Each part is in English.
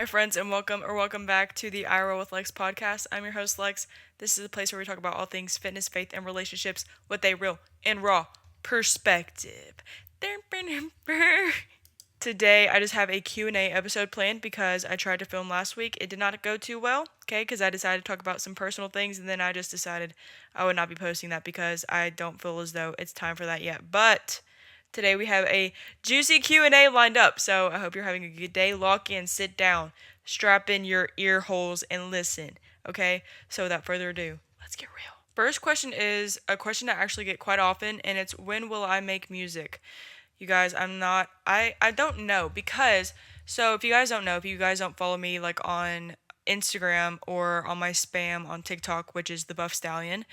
Hi, friends, and welcome back to the I Roll with Lex podcast. I'm your host, Lex. This is a place where we talk about all things fitness, faith, and relationships with a real and raw perspective. Today, I just have a Q&A episode planned because I tried to film last week. It did not go too well, okay, because I decided to talk about some personal things, and then I just decided I would not be posting that because I don't feel as though it's time for that yet. But today we have a juicy Q&A lined up, so I hope you're having a good day. Lock in, sit down, strap in your ear holes, and listen, okay? So without further ado, let's get real. First question is a question I actually get quite often, and it's when will I make music? You guys, I don't know because, so if you guys don't know, if you guys don't follow me like on Instagram or on my spam on TikTok, which is the Buff Stallion,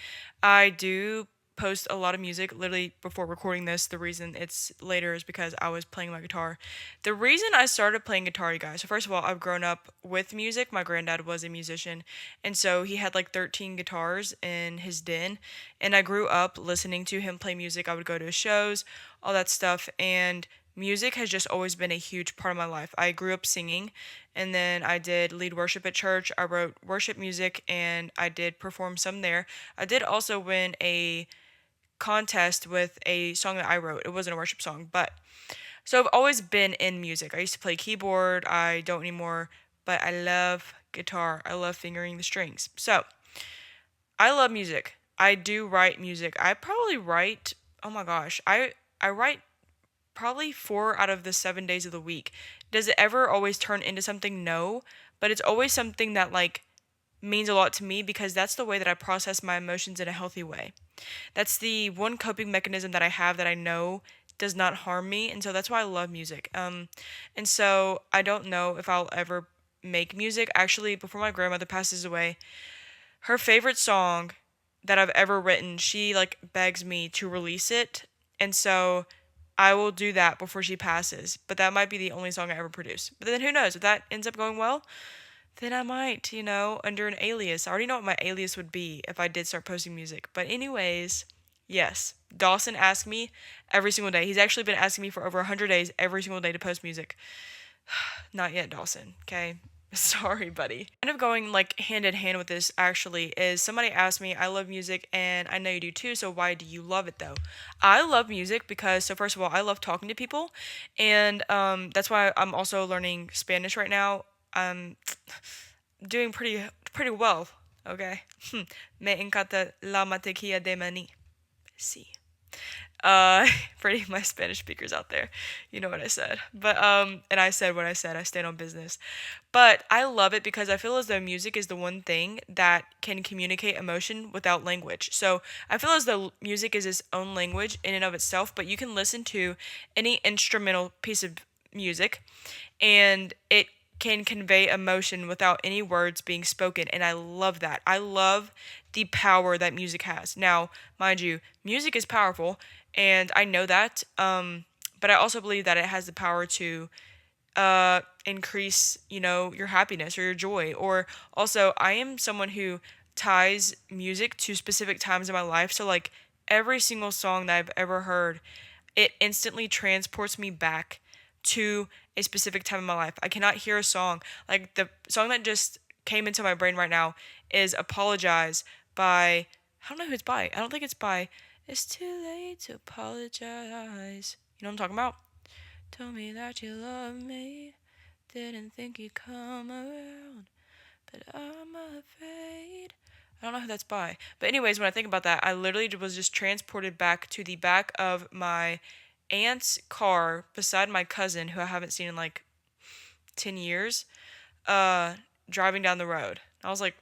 I do post a lot of music. Literally before recording this, the reason it's later is because I was playing my guitar. The reason I started playing guitar, you guys, so first of all, I've grown up with music. My granddad was a musician, and so he had like 13 guitars in his den, and I grew up listening to him play music. I would go to his shows, all that stuff, and music has just always been a huge part of my life. I grew up singing, and then I did lead worship at church. I wrote worship music, and I did perform some there. I did also win a contest with a song that I wrote. It wasn't a worship song, but so I've always been in music. I used to play keyboard. I don't anymore, but I love guitar. I love fingering the strings. So I love music. I do write music. I probably write. Oh my gosh, I write probably 4 out of the 7 days of the week. Does it ever always turn into something? No, but it's always something that like means a lot to me because that's the way that I process my emotions in a healthy way. That's the one coping mechanism that I have that I know does not harm me, and so that's why I love music. And so I don't know if I'll ever make music. Actually, before my grandmother passes away, her favorite song that I've ever written, she like begs me to release it, and so I will do that before she passes. But that might be the only song I ever produce. But then who knows? If that ends up going well, then I might, under an alias. I already know what my alias would be if I did start posting music. But anyways, yes, Dawson asks me every single day. He's actually been asking me for over 100 days every single day to post music. Not yet, Dawson, okay? Sorry, buddy. Kind of going like hand in hand with this actually is somebody asked me, I love music and I know you do too, so why do you love it though? I love music because, so first of all, I love talking to people, and that's why I'm also learning Spanish right now. I'm doing pretty well, okay? Me encanta la mantequilla de maní. Sí. Uh, for any of my Spanish speakers out there, you know what I said. But and I said what I said. I stand on business. But I love it because I feel as though music is the one thing that can communicate emotion without language. So I feel as though music is its own language in and of itself, but you can listen to any instrumental piece of music and it can convey emotion without any words being spoken, and I love that. I love the power that music has. Now, mind you, music is powerful, and I know that, but I also believe that it has the power to increase, your happiness or your joy. Or also, I am someone who ties music to specific times in my life. So, like, every single song that I've ever heard, it instantly transports me back to a specific time in my life. I cannot hear a song. Like, the song that just came into my brain right now is Apologize by, I don't know who it's by. I don't think it's by It's Too Late to Apologize. You know what I'm talking about? Told me that you love me. Didn't think you'd come around. But I'm afraid. I don't know who that's by. But anyways, when I think about that, I literally was just transported back to the back of my aunt's car beside my cousin, who I haven't seen in like 10 years, uh, driving down the road. I was like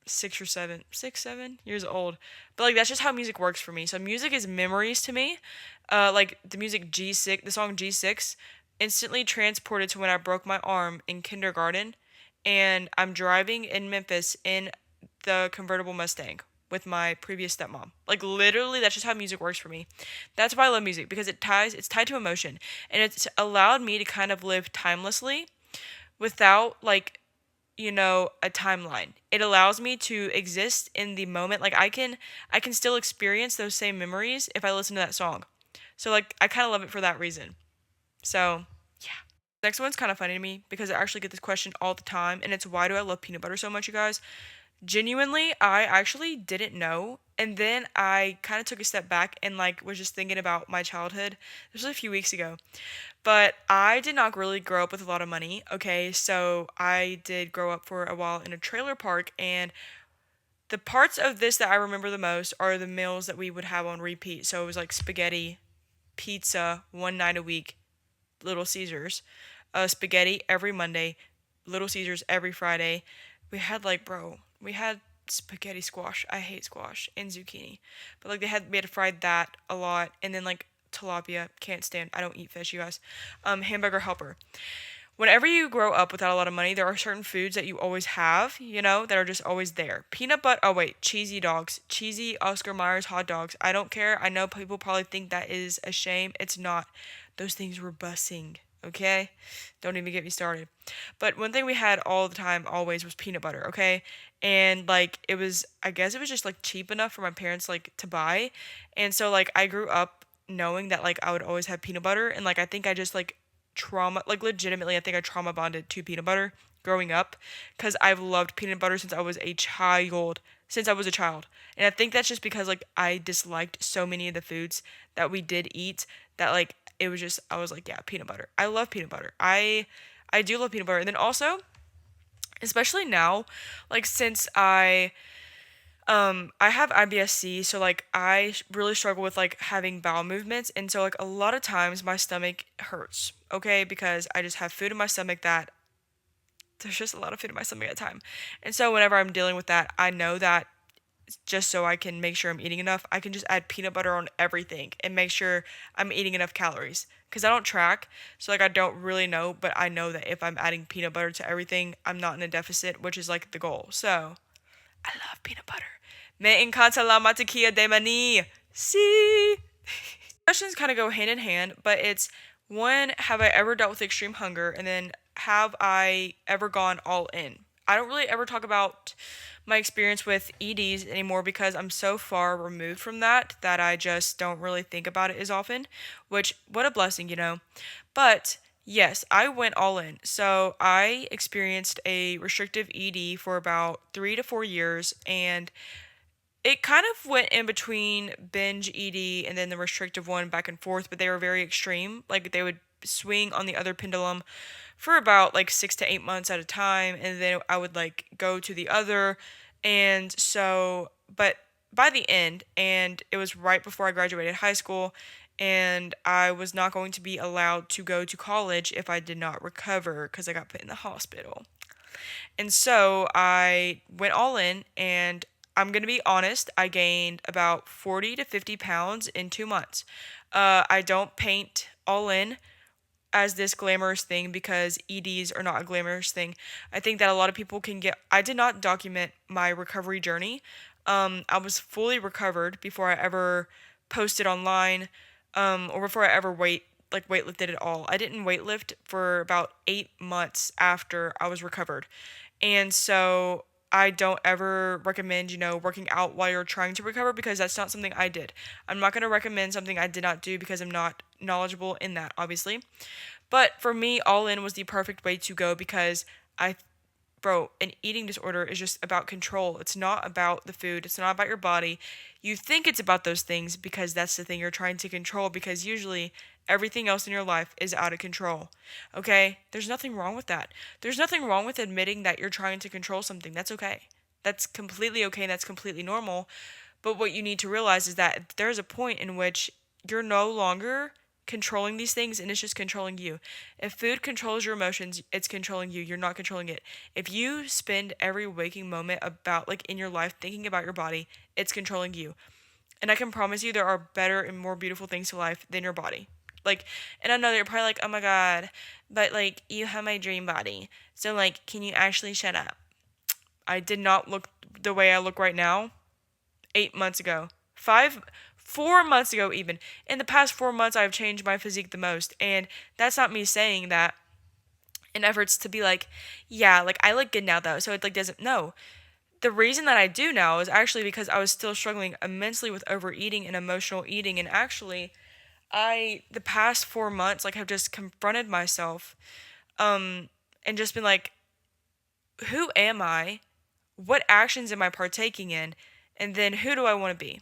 6, 7 years old. But like that's just how music works for me. So music is memories to me. Like the music G6, the song G6, instantly transported to when I broke my arm in kindergarten, and I'm driving in Memphis in the convertible Mustang with my previous stepmom. Like literally that's just how music works for me. That's why I love music, because it's tied to emotion, and it's allowed me to kind of live timelessly without like a timeline. It allows me to exist in the moment. Like I can still experience those same memories if I listen to that song. So like I kind of love it for that reason. So, yeah. Next one's kind of funny to me because I actually get this question all the time, and it's why do I love peanut butter so much, you guys? Genuinely, I actually didn't know. And then I kind of took a step back and like was just thinking about my childhood. This was a few weeks ago. But I did not really grow up with a lot of money. Okay, so I did grow up for a while in a trailer park, and the parts of this that I remember the most are the meals that we would have on repeat. So it was like spaghetti, pizza one night a week, Little Caesars, spaghetti every Monday, Little Caesars every Friday. We had like, bro, we had spaghetti squash. I hate squash and zucchini, but like we had fried that a lot, and then like tilapia. Can't stand. I don't eat fish, you guys. Hamburger helper. Whenever you grow up without a lot of money, there are certain foods that you always have, that are just always there. Peanut butter. Oh wait, cheesy dogs, cheesy Oscar Mayer hot dogs. I don't care. I know people probably think that is a shame. It's not. Those things were bussing. Okay, don't even get me started. But one thing we had all the time, always, was peanut butter. Okay, and like it was, I guess it was just like cheap enough for my parents like to buy, and so like I grew up knowing that like I would always have peanut butter, and like I think I just like legitimately, I think I trauma bonded to peanut butter growing up because I've loved peanut butter since I was a child. Since I was a child. And I think that's just because like I disliked so many of the foods that we did eat that like it was just I was like, yeah, peanut butter. I love peanut butter. I do love peanut butter. And then also, especially now, like since I have IBS-C, so like really struggle with like having bowel movements, and so like a lot of times my stomach hurts, okay, because I just have food in my stomach that there's just a lot of food in my stomach at a time. And so whenever I'm dealing with that, I know that just so I can make sure I'm eating enough, I can just add peanut butter on everything and make sure I'm eating enough calories. Because I don't track, so like I don't really know, but I know that if I'm adding peanut butter to everything, I'm not in a deficit, which is like the goal. So I love peanut butter. Me encanta la mantequilla de maní. See? Questions kind of go hand in hand, but it's one, have I ever dealt with extreme hunger? And then, have I ever gone all in? I don't really ever talk about my experience with EDs anymore because I'm so far removed from that I just don't really think about it as often, which, what a blessing. But yes, I went all in. So I experienced a restrictive ED for about 3 to 4 years, and it kind of went in between binge ED and then the restrictive one back and forth, but they were very extreme. Like they would swing on the other pendulum for about like 6 to 8 months at a time, and then I would like go to the other. And so, but by the end, and it was right before I graduated high school, and I was not going to be allowed to go to college if I did not recover because I got put in the hospital. And so I went all in, and I'm going to be honest, I gained about 40 to 50 pounds in 2 months. I don't paint all in as this glamorous thing because EDs are not a glamorous thing. I think that a lot of people can get. I did not document my recovery journey. I was fully recovered before I ever posted online, or before I ever weightlifted at all. I didn't weightlift for about 8 months after I was recovered, and so I don't ever recommend, working out while you're trying to recover because that's not something I did. I'm not going to recommend something I did not do because I'm not knowledgeable in that, obviously. But for me, all in was the perfect way to go because an eating disorder is just about control. It's not about the food. It's not about your body. You think it's about those things because that's the thing you're trying to control because usually everything else in your life is out of control. Okay? There's nothing wrong with that. There's nothing wrong with admitting that you're trying to control something. That's okay. That's completely okay. That's completely normal. But what you need to realize is that there's a point in which you're no longer controlling these things and it's just controlling you. If food controls your emotions, it's controlling you. You're not controlling it. If you spend every waking moment about like in your life thinking about your body, it's controlling you. And I can promise you there are better and more beautiful things to life than your body. Like, and I know you're probably like, oh my God, but like you have my dream body. So like, can you actually shut up? I did not look the way I look right now 8 months ago. 4 months ago even. In the past 4 months I've changed my physique the most. And that's not me saying that in efforts to be like, yeah, like I look good now though. So it like doesn't no. The reason that I do now is actually because I was still struggling immensely with overeating and emotional eating, and actually the past 4 months like have just confronted myself and just been like, who am I? What actions am I partaking in? And then who do I want to be?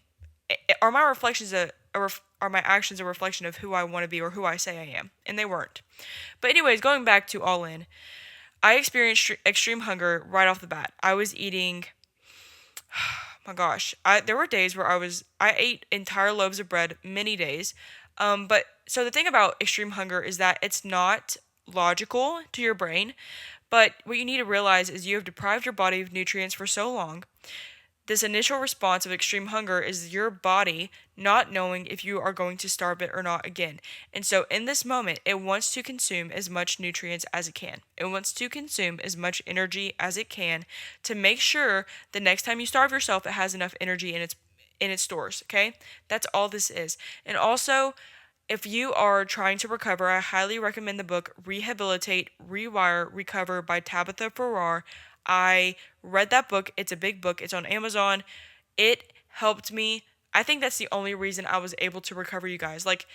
Are my reflections are my actions a reflection of who I want to be or who I say I am? And they weren't. But anyways, going back to All In, I experienced extreme hunger right off the bat. I was eating, my gosh, there were days where I ate entire loaves of bread many days. But so the thing about extreme hunger is that it's not logical to your brain, but what you need to realize is you have deprived your body of nutrients for so long. This initial response of extreme hunger is your body not knowing if you are going to starve it or not again. And so in this moment, it wants to consume as much nutrients as it can. It wants to consume as much energy as it can to make sure the next time you starve yourself, it has enough energy in its stores, okay? That's all this is. And also, if you are trying to recover, I highly recommend the book Rehabilitate, Rewire, Recover by Tabitha Farrar. I read that book. It's a big book. It's on Amazon. It helped me. I think that's the only reason I was able to recover, you guys. Like,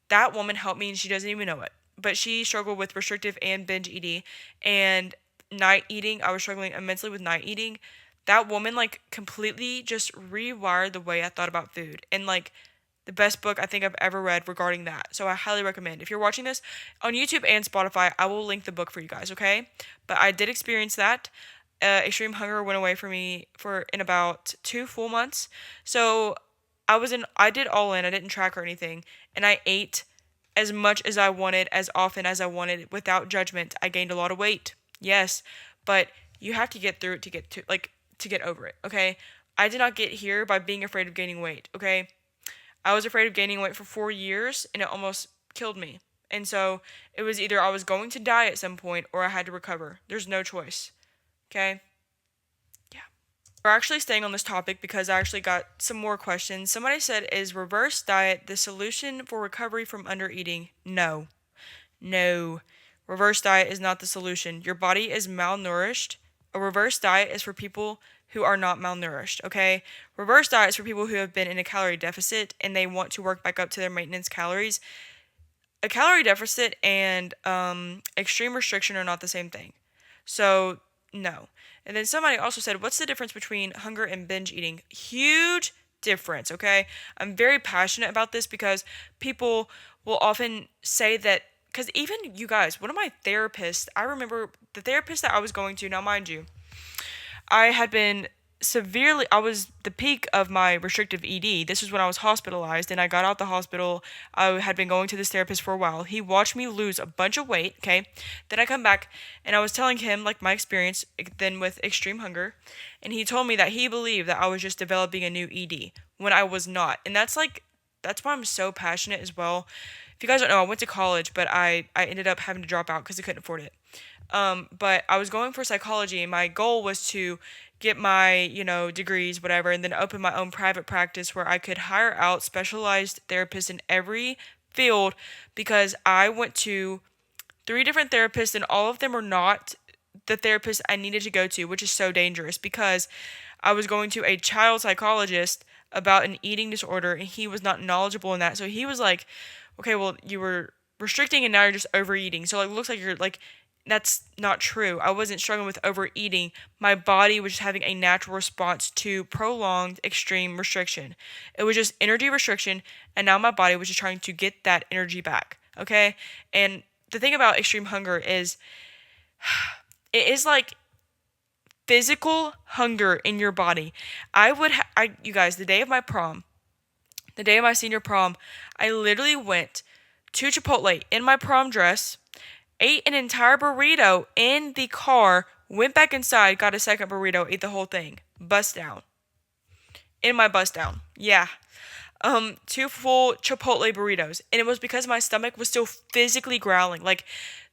that woman helped me and she doesn't even know it. But she struggled with restrictive and binge eating and night eating. I was struggling immensely with night eating. That woman, like, completely just rewired the way I thought about food. And, like, the best book I think I've ever read regarding that. So I highly recommend. If you're watching this on YouTube and Spotify, I will link the book for you guys, okay? But I did experience that. Extreme hunger went away for me in about 2 full months. So I did All In. I didn't track or anything, and I ate as much as I wanted, as often as I wanted, without judgment. I gained a lot of weight, yes, but you have to get through it to get over it. Okay, I did not get here by being afraid of gaining weight. Okay, I was afraid of gaining weight for 4 years, and it almost killed me. And so it was either I was going to die at some point or I had to recover. There's no choice. Okay? Yeah. We're actually staying on this topic because I actually got some more questions. Somebody said, is reverse diet the solution for recovery from undereating? No. No. Reverse diet is not the solution. Your body is malnourished. A reverse diet is for people who are not malnourished, okay? Reverse diet is for people who have been in a calorie deficit and they want to work back up to their maintenance calories. A calorie deficit and extreme restriction are not the same thing. So, no. And then somebody also said, what's the difference between hunger and binge eating? Huge difference, okay? I'm very passionate about this because people will often say that, because even you guys, one of my therapists, I remember the therapist that I was going to, now mind you, I was the peak of my restrictive ED. This was when I was hospitalized and I got out the hospital. I had been going to this therapist for a while. He watched me lose a bunch of weight, okay? Then I come back and I was telling him like my experience then with extreme hunger, and he told me that he believed that I was just developing a new ED when I was not. And that's why I'm so passionate as well. If you guys don't know, I went to college, but I ended up having to drop out because I couldn't afford it. But I was going for psychology, and my goal was to get my, degrees, whatever, and then open my own private practice where I could hire out specialized therapists in every field, because I went to 3 different therapists and all of them were not the therapist I needed to go to, which is so dangerous because I was going to a child psychologist about an eating disorder and he was not knowledgeable in that. So he was like, okay, well, you were restricting and now you're just overeating. So it looks like you're like, that's not true. I wasn't struggling with overeating. My body was just having a natural response to prolonged extreme restriction. It was just energy restriction, and now my body was just trying to get that energy back. Okay? And the thing about extreme hunger is it is like physical hunger in your body. You guys, the day of my senior prom, I literally went to Chipotle in my prom dress, ate an entire burrito in the car, went back inside, got a second burrito, ate the whole thing. Bust down. In my bust down. Yeah. 2 full Chipotle burritos. And it was because my stomach was still physically growling. Like,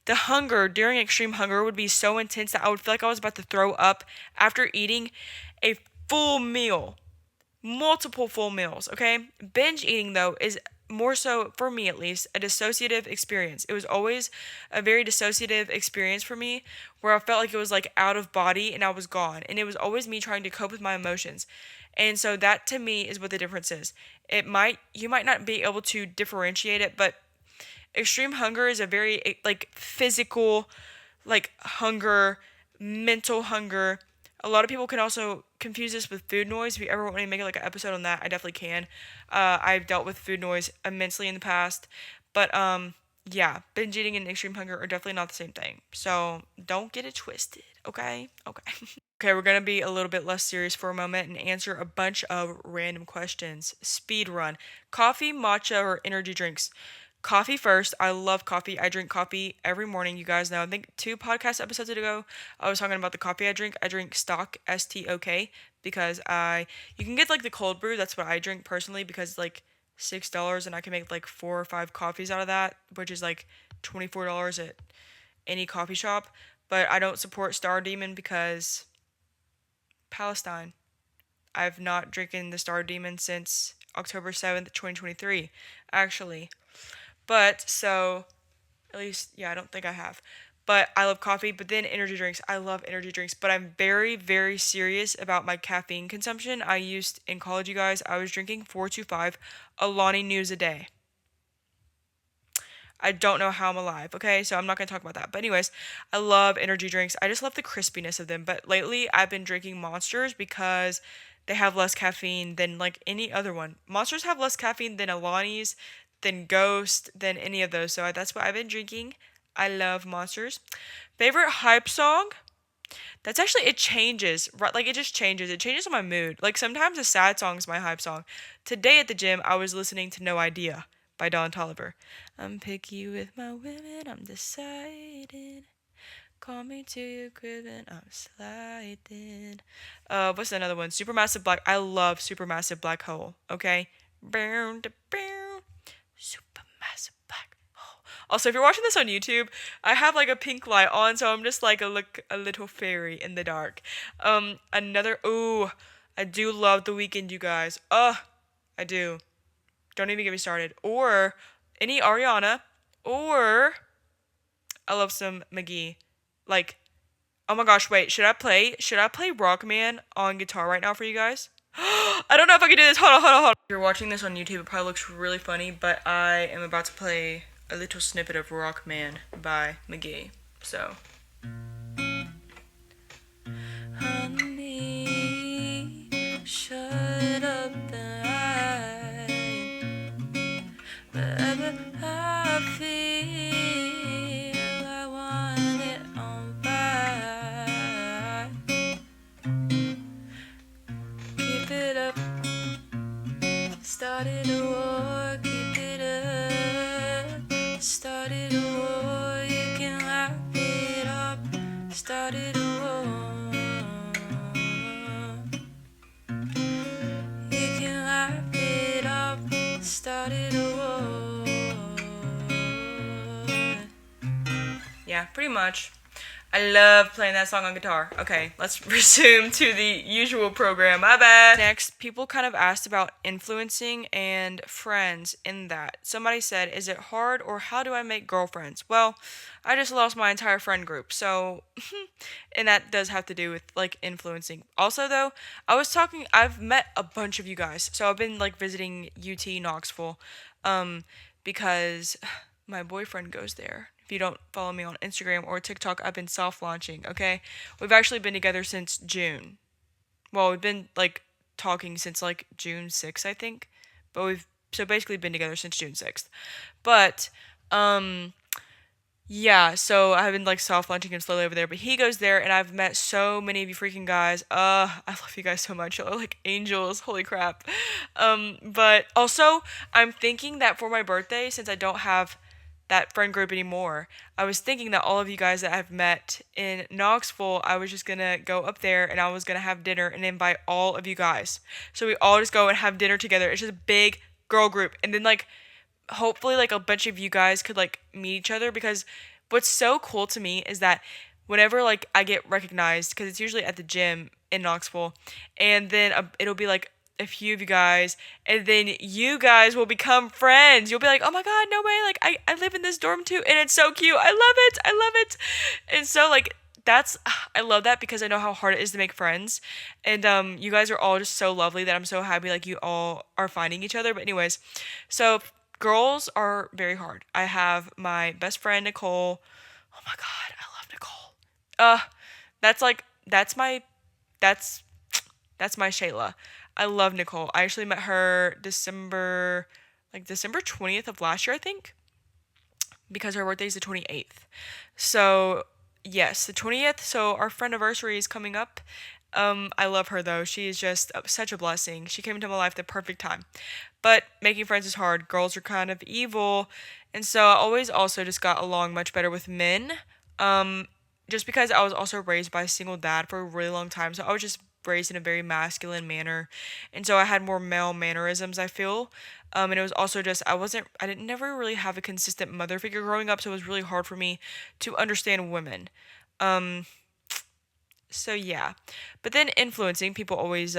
the hunger during extreme hunger would be so intense that I would feel like I was about to throw up after eating a full meal. Multiple full meals, okay? Binge eating, though, is more so, for me at least, a dissociative experience. It was always a very dissociative experience for me, where I felt like it was like out of body and I was gone. And it was always me trying to cope with my emotions. And so that to me is what the difference is. You might not be able to differentiate it, but extreme hunger is a very like physical like hunger, mental hunger. A lot of people can also confuse this with food noise. If you ever want me to make like an episode on that, I definitely can. I've dealt with food noise immensely in the past, but yeah, binge eating and extreme hunger are definitely not the same thing. So don't get it twisted, okay? Okay. Okay, we're gonna be a little bit less serious for a moment and answer a bunch of random questions. Speed run. Coffee, matcha, or energy drinks? Coffee first. I love coffee. I drink coffee every morning. You guys know. I think 2 podcast episodes ago, I was talking about the coffee I drink. I drink stock STOK because you can get like the cold brew. That's what I drink personally because it's like $6 and I can make like 4 or 5 coffees out of that, which is like $24 at any coffee shop. But I don't support Star Demon because Palestine. I've not drinking the Star Demon since October 7th, 2023, actually. But so at least, yeah, I don't think I have. But I love coffee, but then energy drinks. I love energy drinks, but I'm very, very serious about my caffeine consumption. I used in college, you guys, I was drinking 4 to 5 Alani News a day. I don't know how I'm alive, okay? So I'm not going to talk about that. But anyways, I love energy drinks. I just love the crispiness of them. But lately, I've been drinking Monsters because they have less caffeine than like any other one. Monsters have less caffeine than Alani's, than Ghost, than any of those. So that's what I've been drinking. I love Monsters. Favorite hype song? That's actually, it changes, right? Like it just changes. It changes on my mood. Like sometimes a sad song is my hype song. Today at the gym, I was listening to No Idea by Don Toliver. I'm picky with my women, I'm deciding. Call me to your crib and I'm sliding. What's another one? Supermassive Black. I love Supermassive Black Hole. Okay. Supermassive Black Hole. Also, if you're watching this on YouTube, I have like a pink light on, so I'm just like a little fairy in the dark. Ooh, I do love The Weeknd, you guys. I do. Don't even get me started. Or any Ariana. Or I love some McGee. Like, oh my gosh, wait, should I play Rockman on guitar right now for you guys? I don't know if I can do this. Hold on. If you're watching this on YouTube, it probably looks really funny, but I am about to play a little snippet of Rockman by McGee. So. Honey, shut up and wherever I feel I want it on fire. Keep it up. Started a war, keep it up. Started a war, you can laugh it up. Started a war. You can laugh it up. Started a war. Yeah, pretty much. I love playing that song on guitar. Okay, let's resume to the usual program. My bad. Next, people kind of asked about influencing and friends in that. Somebody said, is it hard or how do I make girlfriends? Well, I just lost my entire friend group, so, and that does have to do with like influencing. Also, though, I've met a bunch of you guys, so I've been like visiting UT Knoxville, because my boyfriend goes there. If you don't follow me on Instagram or TikTok, I've been soft launching, okay? We've actually been together since June. Well, we've been like talking since like June 6th, I think. But we've so basically been together since June 6th. But yeah, so I've been like soft launching him slowly over there, but he goes there and I've met so many of you freaking guys. I love you guys so much. You're like angels. Holy crap. But also I'm thinking that for my birthday, since I don't have that friend group anymore, I was thinking that all of you guys that I've met in Knoxville, I was just gonna go up there and I was gonna have dinner and invite all of you guys. So we all just go and have dinner together. It's just a big girl group. And then like hopefully like a bunch of you guys could like meet each other, because what's so cool to me is that whenever like I get recognized, because it's usually at the gym in Knoxville, and then it'll be like a few of you guys, and then you guys will become friends. You'll be like, oh my god, no way, like I live in this dorm too, and it's so cute. I love it. And so like I love that because I know how hard it is to make friends, and you guys are all just so lovely that I'm so happy like you all are finding each other. But anyways, so girls are very hard. I have my best friend Nicole. Oh my god, I love Nicole. Uh, that's like that's that's my Shayla. I love Nicole. I actually met her December 20th of last year, I think, because her birthday is the 28th. So, yes, the 20th. So, our friend anniversary is coming up. I love her though. She is just such a blessing. She came into my life at the perfect time. But making friends is hard. Girls are kind of evil. And so I always also just got along much better with men. Um, just because I was also raised by a single dad for a really long time. So I was just raised in a very masculine manner. And so I had more male mannerisms, I feel. And it was also just, I didn't never really have a consistent mother figure growing up. So it was really hard for me to understand women. Um, so yeah. But then influencing, people always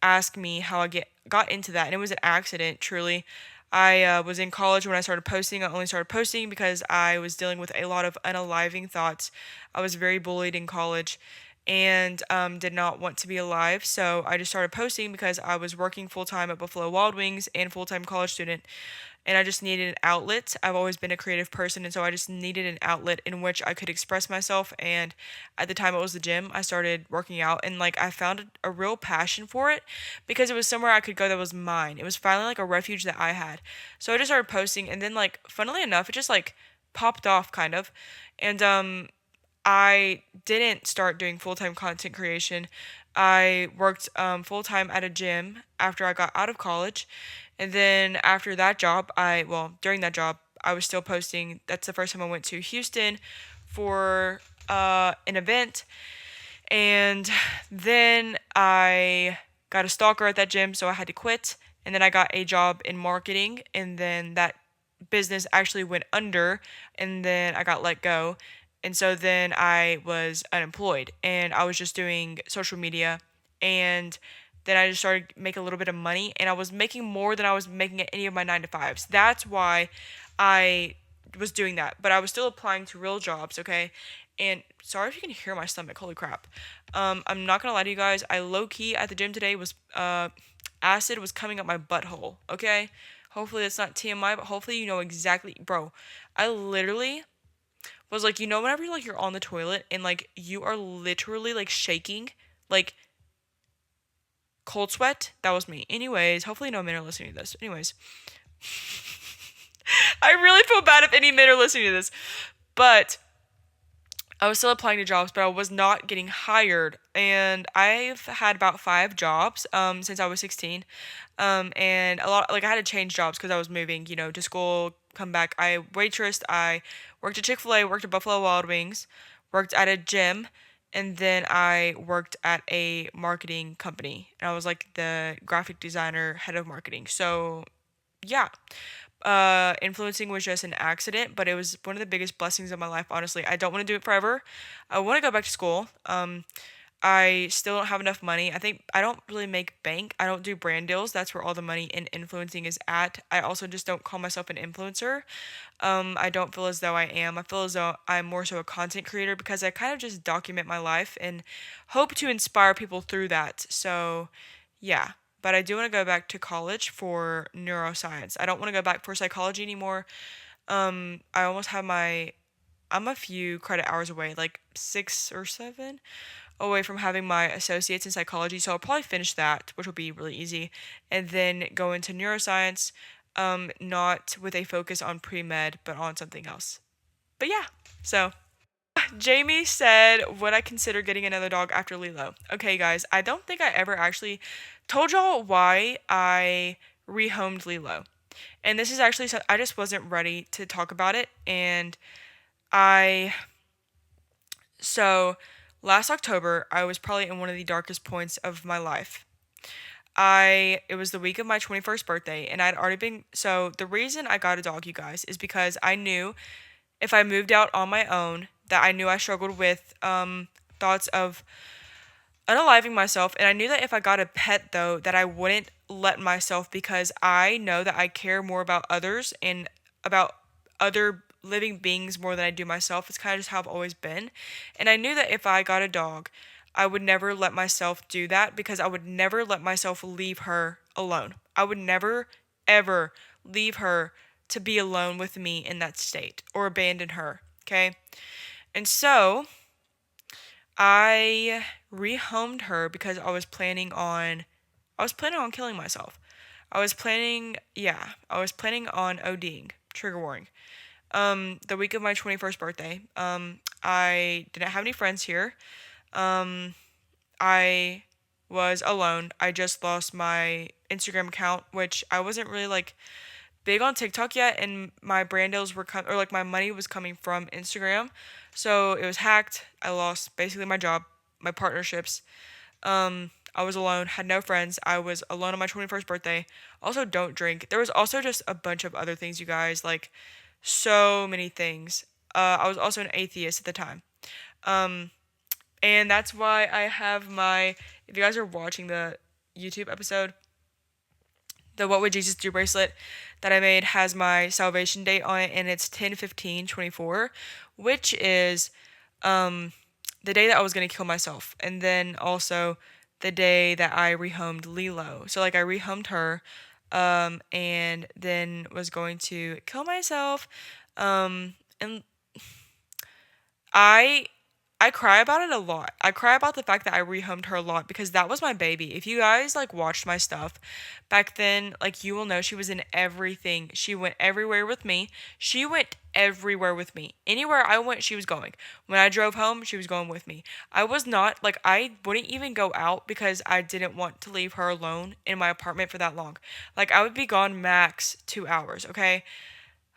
ask me how got into that, and it was an accident, truly. I was in college when I started posting. I only started posting because I was dealing with a lot of unaliving thoughts. I was very bullied in college and did not want to be alive. So I just started posting because I was working full time at Buffalo Wild Wings and full time college student. And I just needed an outlet. I've always been a creative person, and so I just needed an outlet in which I could express myself. And at the time it was the gym, I started working out, and like I found a real passion for it because it was somewhere I could go that was mine. It was finally like a refuge that I had. So I just started posting, and then like funnily enough, it just like popped off kind of. And I didn't start doing full time content creation. I worked full time at a gym after I got out of college. And then after that job, during that job, I was still posting. That's the first time I went to Houston for an event. And then I got a stalker at that gym, so I had to quit. And then I got a job in marketing, and then that business actually went under, and then I got let go. And so then I was unemployed, and I was just doing social media. And then I just started making a little bit of money, and I was making more than I was making at any of my 9 to 5s. That's why I was doing that. But I was still applying to real jobs, okay? And sorry if you can hear my stomach. Holy crap. I'm not gonna lie to you guys. I low key at the gym today was acid was coming up my butthole. Okay, hopefully that's not TMI, but hopefully you know exactly, bro. I literally was like, whenever you're on the toilet and like you are literally like shaking, like cold sweat. That was me. Anyways, hopefully no men are listening to this. Anyways, I really feel bad if any men are listening to this, but I was still applying to jobs, but I was not getting hired. And I've had about 5 jobs since I was 16. And a lot, like I had to change jobs because I was moving, to school, come back. I waitressed, I worked at Chick-fil-A, worked at Buffalo Wild Wings, worked at a gym, and then I worked at a marketing company. And I was like the graphic designer, head of marketing. So yeah, influencing was just an accident, but it was one of the biggest blessings of my life, honestly. I don't want to do it forever. I want to go back to school. I still don't have enough money. I think I don't really make bank. I don't do brand deals. That's where all the money in influencing is at. I also just don't call myself an influencer. I don't feel as though I am. I feel as though I'm more so a content creator because I kind of just document my life and hope to inspire people through that. So, yeah. But I do want to go back to college for neuroscience. I don't want to go back for psychology anymore. I almost have I'm a few credit hours away, like 6 or 7 away from having my associates in psychology. So I'll probably finish that, which will be really easy, and then go into neuroscience, not with a focus on pre med, but on something else. But yeah, so Jamie said, would I consider getting another dog after Lilo? Okay, guys, I don't think I ever actually told y'all why I rehomed Lilo. And this is actually, I just wasn't ready to talk about it. And I, so last October, I was probably in one of the darkest points of my life. It was the week of my 21st birthday, and I'd already been, so the reason I got a dog, you guys, is because I knew if I moved out on my own, that I knew I struggled with thoughts of unaliving myself. And I knew that if I got a pet, though, that I wouldn't let myself because I know that I care more about others and about other living beings more than I do myself. It's kind of just how I've always been. And I knew that if I got a dog, I would never let myself do that because I would never let myself leave her alone. I would never, ever leave her to be alone with me in that state or abandon her. Okay. And so I rehomed her because I was planning on killing myself. I was planning on ODing, trigger warning. The week of my 21st birthday. I didn't have any friends here. Um, I was alone. I just lost my Instagram account, which I wasn't really like big on TikTok yet, and my brand deals or like my money was coming from Instagram, so it was hacked. I lost basically my job, my partnerships. I was alone, had no friends. I was alone on my 21st birthday. Also, don't drink. There was also just a bunch of other things, you guys, like so many things. I was also an atheist at the time. Um, and that's why I have my. If you guys are watching the YouTube episode, the What Would Jesus Do bracelet that I made has my salvation date on it, and it's 10/15/24, which is the day that I was going to kill myself. And then also the day that I rehomed Lilo. So, like, I rehomed her and then was going to kill myself. And I I cry about it a lot. I cry about the fact that I rehomed her a lot because that was my baby. If you guys like watched my stuff back then, like you will know she was in everything. She went everywhere with me. She went everywhere with me. Anywhere I went, she was going. When I drove home, she was going with me. I was not like I wouldn't even go out because I didn't want to leave her alone in my apartment for that long. Like I would be gone max 2 hours, okay?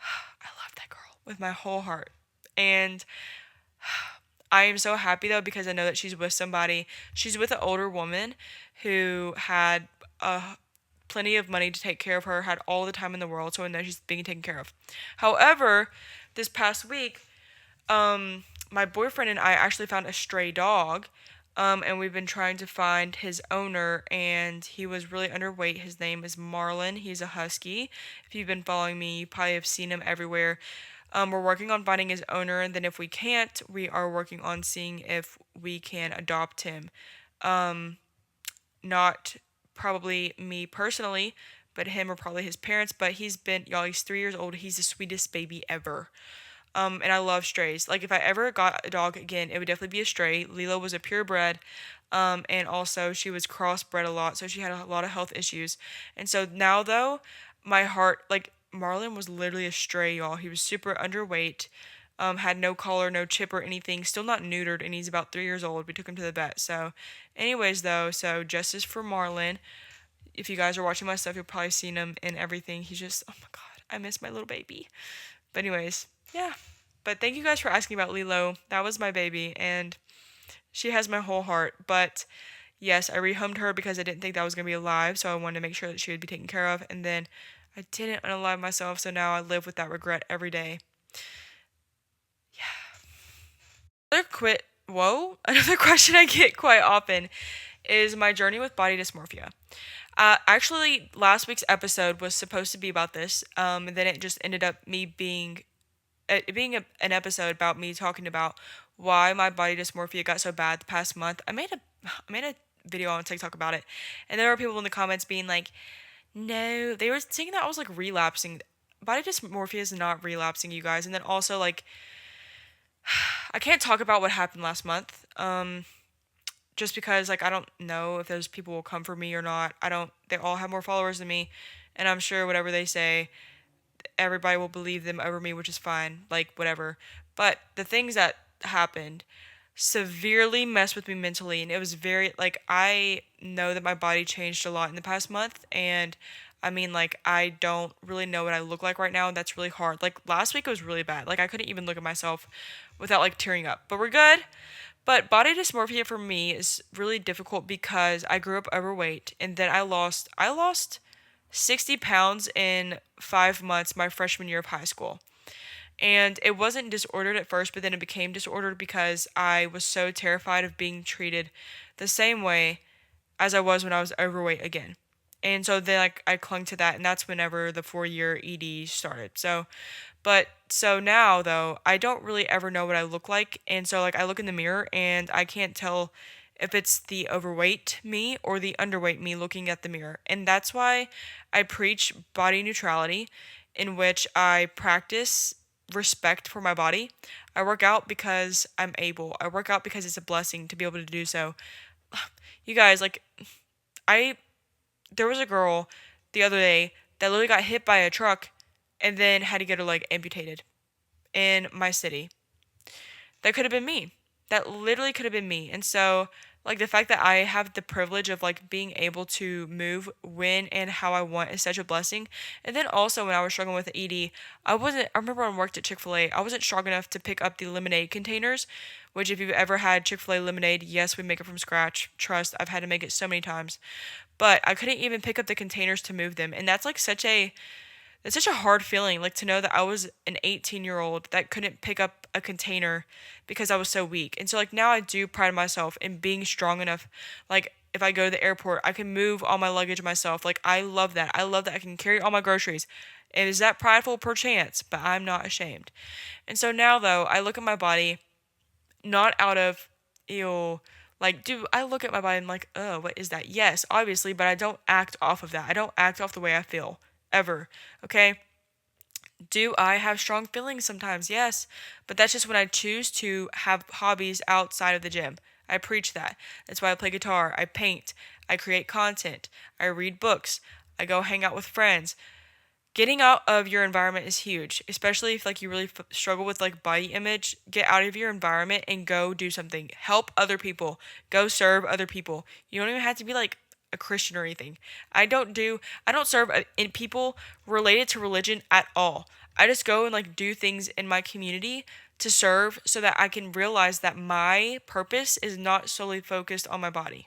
I love that girl with my whole heart. And I am so happy though because I know that she's with somebody. She's with an older woman who had plenty of money to take care of her, had all the time in the world, so I know she's being taken care of. However, this past week, my boyfriend and I actually found a stray dog, and we've been trying to find his owner, and he was really underweight. His name is Marlin. He's a husky. If you've been following me, you probably have seen him everywhere. We're working on finding his owner, and then if we can't, we are working on seeing if we can adopt him. Not probably me personally, but him or probably his parents. But he's 3 years old. He's the sweetest baby ever. And I love strays. Like if I ever got a dog again, it would definitely be a stray. Lilo was a purebred. And also she was crossbred a lot, so she had a lot of health issues. And so now though, my heart like Marlin was literally a stray, y'all. He was super underweight, had no collar, no chip or anything, still not neutered, and he's about 3 years old. We took him to the vet. So, anyways, though, so justice for Marlin. If you guys are watching my stuff, you'll probably seen him in everything. He's just, oh my god, I miss my little baby. But anyways, yeah. But thank you guys for asking about Lilo. That was my baby, and she has my whole heart. But yes, I rehomed her because I didn't think that was gonna be alive, so I wanted to make sure that she would be taken care of. And then I didn't unalive myself, so now I live with that regret every day. Another question I get quite often is my journey with body dysmorphia. Actually, last week's episode was supposed to be about this, and then it just ended up me being it being an episode about me talking about why my body dysmorphia got so bad the past month. I made a video on TikTok about it, and there were people in the comments being like, "No," they were saying that I was like relapsing. Body dysmorphia is not relapsing, you guys. And then also like I can't talk about what happened last month. Just because like I don't know if those people will come for me or not. I don't They all have more followers than me, and I'm sure whatever they say, everybody will believe them over me, which is fine. Like whatever. But the things that happened severely messed with me mentally, and it was very like I know that my body changed a lot in the past month, and I mean like I don't really know what I look like right now, and that's really hard. Like last week it was really bad. Like I couldn't even look at myself without like tearing up. But we're good. But body dysmorphia for me is really difficult because I grew up overweight, and then I lost 60 pounds in 5 months my freshman year of high school. And it wasn't disordered at first, but then it became disordered because I was so terrified of being treated the same way as I was when I was overweight again. And so then like I clung to that, and that's whenever the 4 year ED started. So now though, I don't really ever know what I look like, and so like I look in the mirror and I can't tell if it's the overweight me or the underweight me looking at the mirror. And that's why I preach body neutrality, in which I practice respect for my body. I work out because I'm able. I work out because it's a blessing to be able to do so. You guys, like, I there was a girl the other day that literally got hit by a truck and then had to get her leg amputated in my city. That could have been me. That literally could have been me. And so, like, the fact that I have the privilege of like being able to move when and how I want is such a blessing. And then also when I was struggling with the ED, I remember when I worked at Chick-fil-A, I wasn't strong enough to pick up the lemonade containers, which if you've ever had Chick-fil-A lemonade, yes, we make it from scratch. Trust, I've had to make it so many times. But I couldn't even pick up the containers to move them. And that's like it's such a hard feeling, like to know that I was an 18-year-old that couldn't pick up a container because I was so weak. And so like now I do pride myself in being strong enough. Like if I go to the airport, I can move all my luggage myself. Like I love that. I love that I can carry all my groceries. And is that prideful? Perchance, but I'm not ashamed. And so now though, I look at my body not out of ew. Like, do I look at my body and I'm like, oh, what is that? Yes, obviously, but I don't act off of that. I don't act off the way I feel ever. Okay? Do I have strong feelings sometimes? Yes. But that's just when I choose to have hobbies outside of the gym. I preach that. That's why I play guitar, I paint, I create content, I read books, I go hang out with friends. Getting out of your environment is huge, especially if like you really struggle with like body image. Get out of your environment and go do something. Help other people. Go serve other people. You don't even have to be like a Christian or anything. I don't serve in people related to religion at all. I just go and like do things in my community to serve so that I can realize that my purpose is not solely focused on my body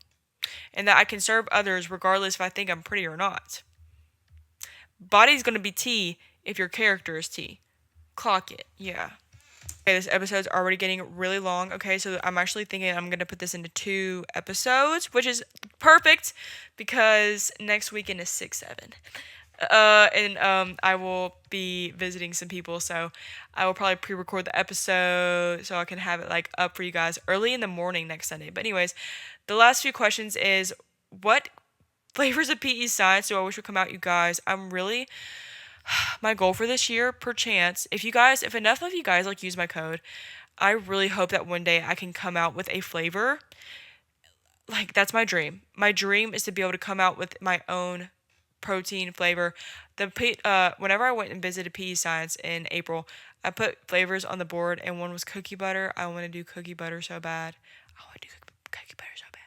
and that I can serve others regardless if I think I'm pretty or not. Body's gonna be T if your character is T. Clock it. Yeah. Okay, this episode's already getting really long. Okay, so I'm actually thinking I'm gonna put this into 2 episodes, which is perfect because next weekend is 6/7. And I will be visiting some people, so I will probably pre-record the episode so I can have it like up for you guys early in the morning next Sunday. But anyways, the last few questions is what flavors of PE science do I wish would come out, you guys? I'm really my goal for this year, perchance, if enough of you guys like use my code, I really hope that one day I can come out with a flavor. Like that's my dream. My dream is to be able to come out with my own protein flavor. Whenever I went and visited PE Science in April, I put flavors on the board, and one was cookie butter. I want to do cookie butter so bad. I want to do cookie butter so bad.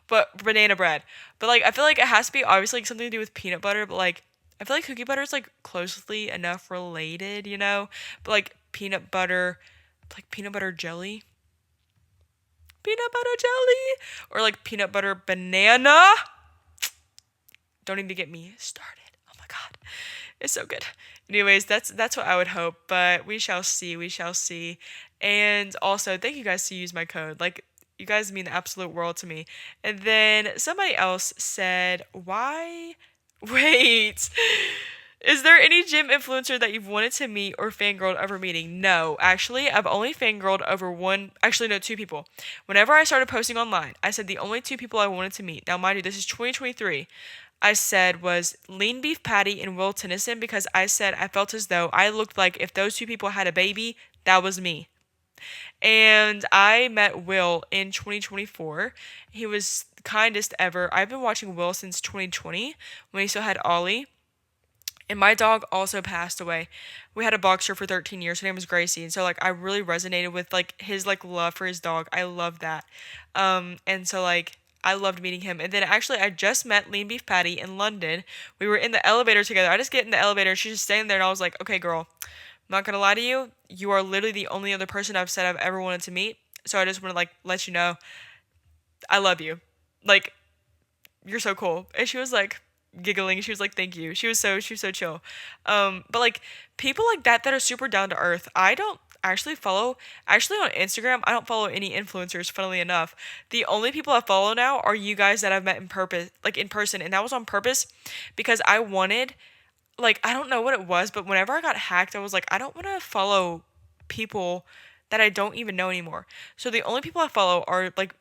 But banana bread. But like I feel like it has to be obviously like something to do with peanut butter, but like I feel like cookie butter is like closely enough related, you know? But like peanut butter jelly. Peanut butter jelly or like peanut butter banana. Don't even get me started. Oh my god. It's so good. Anyways, that's what I would hope, but we shall see. We shall see. And also, thank you guys to use my code. Like you guys mean the absolute world to me. And then somebody else said, "Why wait. Is there any gym influencer that you've wanted to meet or fangirled over meeting?" No, actually, I've only fangirled over one. Actually, no, 2 people. Whenever I started posting online, I said the only 2 people I wanted to meet. Now, mind you, this is 2023. I said was Lean Beef Patty and Will Tennyson because I said I felt as though I looked like if those 2 people had a baby, that was me. And I met Will in 2024. He was the kindest ever. I've been watching Will since 2020 when he still had Ollie. And my dog also passed away. We had a boxer for 13 years. Her name was Gracie. And so like I really resonated with like his like love for his dog. I love that. And so like I loved meeting him. And then actually I just met Lean Beef Patty in London. We were in the elevator together. I just get in the elevator and she's just standing there and I was like, "Okay, girl, I'm not gonna lie to you. You are literally the only other person I've said I've ever wanted to meet. So I just want to like let you know I love you. Like you're so cool." And she was like giggling. She was like, "Thank you." She was so chill. But like people like that are super down to earth. I don't actually follow actually on Instagram. I don't follow any influencers. Funnily enough, the only people I follow now are you guys that I've met in person, and that was on purpose because I wanted like I don't know what it was, but whenever I got hacked, I was like, I don't want to follow people that I don't even know anymore. So the only people I follow are like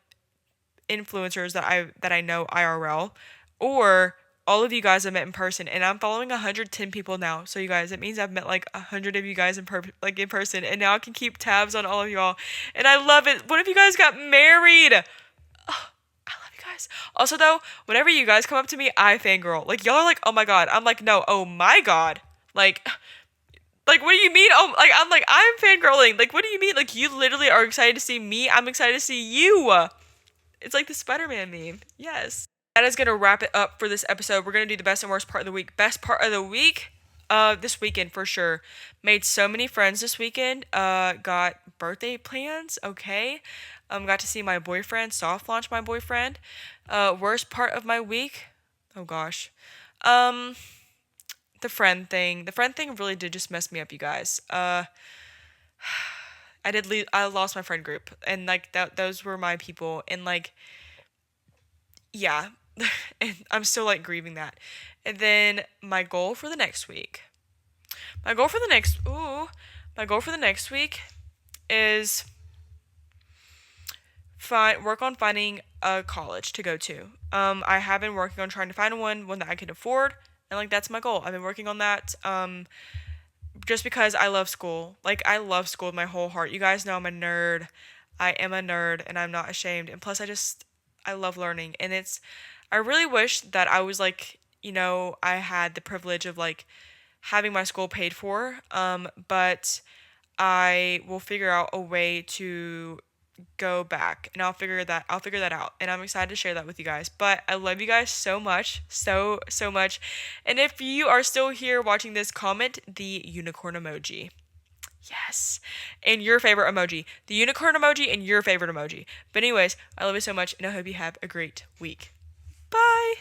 influencers that I know IRL or all of you guys I met in person, and I'm following 110 people now. So you guys, it means I've met like 100 of you guys in person, and now I can keep tabs on all of y'all, and I love it. What if you guys got married? Oh, I love you guys. Also though, whenever you guys come up to me, I fangirl. Like y'all are like, oh my god. I'm like, no, oh my god. Like, what do you mean? Oh, like, I'm fangirling. Like, what do you mean? Like, you literally are excited to see me. I'm excited to see you. It's like the Spider-Man meme. Yes. That is going to wrap it up for this episode. We're going to do the best and worst part of the week. Best part of the week, this weekend for sure. Made so many friends this weekend. Got birthday plans. Okay. Got to see my boyfriend, soft launch my boyfriend. Worst part of my week. Oh gosh. The friend thing. The friend thing really did just mess me up, you guys. I lost my friend group, and like those were my people, and like, yeah, and I'm still like grieving that. And then my goal for the next week. My goal for the next week is work on finding a college to go to. I have been working on trying to find one that I can afford, and like that's my goal. I've been working on that. Just because I love school. Like, I love school with my whole heart. You guys know I'm a nerd. I am a nerd, and I'm not ashamed. And plus, I love learning. And I really wish that I was, like, I had the privilege of, like, having my school paid for. But I will figure out a way to go back, and I'll figure that out, and I'm excited to share that with you guys. But I love you guys so much, so much. And if you are still here watching this, comment the unicorn emoji. Yes. And your favorite emoji. The unicorn emoji and your favorite emoji. But anyways, I love you so much, and I hope you have a great week. Bye.